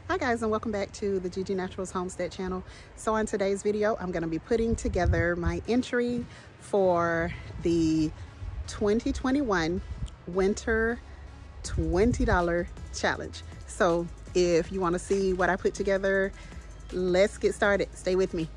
Hi guys, and welcome back to the Gigi Naturals Homestead channel. So on today's video, I'm going to be putting together my entry for the 2021 Winter $20 Challenge. So if you want to see what I put together, let's get started. Stay with me.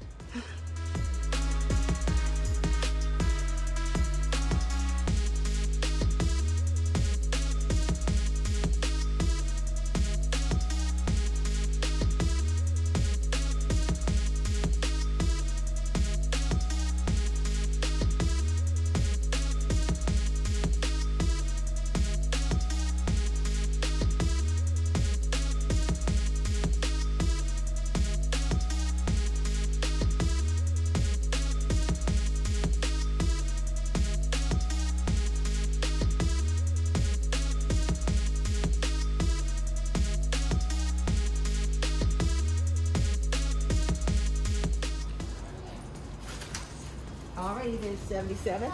Alrighty, there's 77.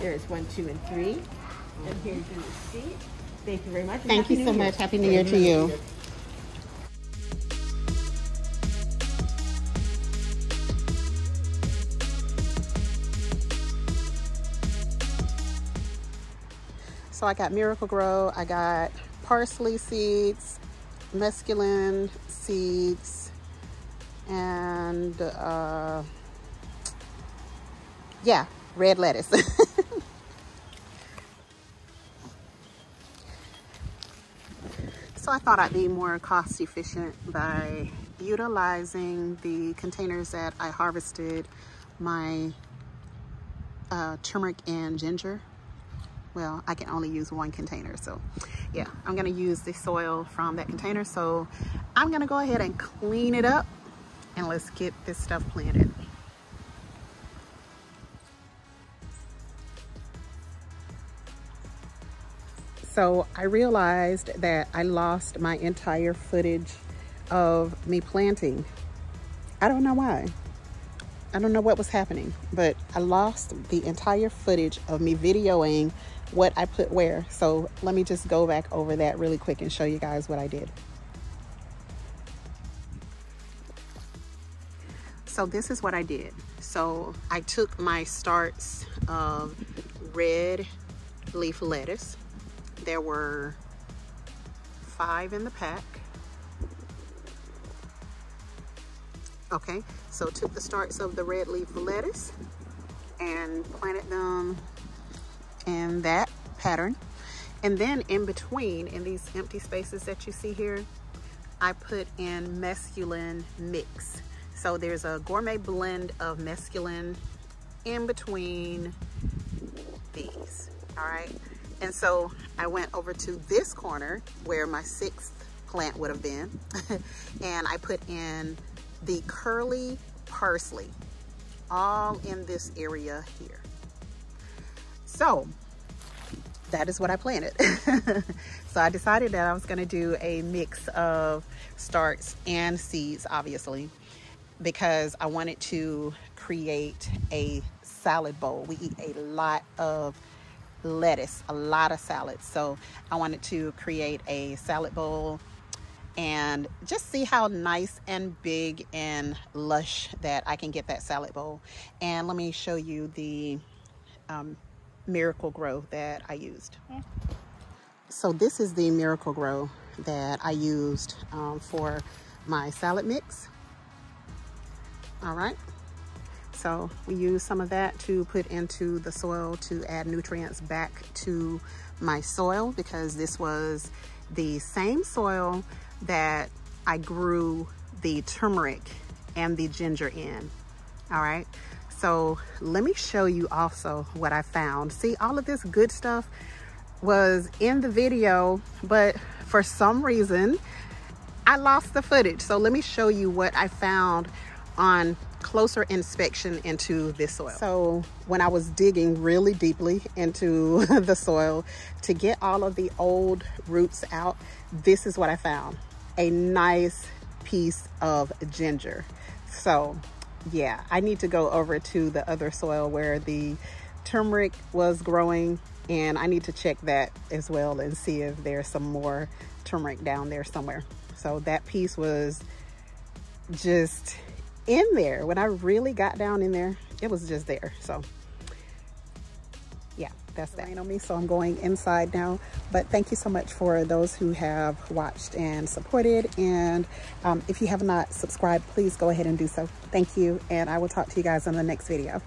There's 1, 2, and 3. And here's your receipt. Thank you very much. Thank you so much. Happy New Year to you. So I got Miracle Grow, I got parsley seeds, mesclun seeds, and yeah, red lettuce. So I thought I'd be more cost efficient by utilizing the containers that I harvested my turmeric and ginger. Well, I can only use one container, so yeah, I'm gonna use the soil from that container. So I'm gonna go ahead and clean it up and let's get this stuff planted. So I realized that I lost my entire footage of me planting. I don't know why. I don't know what was happening, but I lost the entire footage of me videoing what I put where. So let me just go back over that really quick and show you guys what I did. So this is what I did. So I took my starts of red leaf lettuce. There were 5 in the pack. Okay, so took the starts of the red leaf lettuce and planted them in that pattern. And then in between, in these empty spaces that you see here, I put in mesclun mix. So there's a gourmet blend of mesclun in between these, all right? And so I went over to this corner where my 6th plant would have been, and I put in the curly parsley, all in this area here. So that is what I planted. So I decided that I was gonna do a mix of starts and seeds, obviously, because I wanted to create a salad bowl. We eat a lot of lettuce, a lot of salads. So I wanted to create a salad bowl and just see how nice and big and lush that I can get that salad bowl. And let me show you the Miracle Grow that I used. So this is the Miracle Grow that I used for my salad mix. All right. So we use some of that to put into the soil to add nutrients back to my soil, because this was the same soil that I grew the turmeric and the ginger in. All right. So let me show you also what I found. See, all of this good stuff was in the video, but for some reason I lost the footage. So let me show you what I found on closer inspection into this soil. So when I was digging really deeply into the soil to get all of the old roots out, this is what I found. A nice piece of ginger. So yeah, I need to go over to the other soil where the turmeric was growing, and I need to check that as well and see if there's some more turmeric down there somewhere. So that piece was just in there. When I really got down in there, it was just there. So yeah, that's that. Rain on me, so I'm going inside now. But thank you so much for those who have watched and supported. And if you have not subscribed, please go ahead and do so. Thank you, and I will talk to you guys in the next video.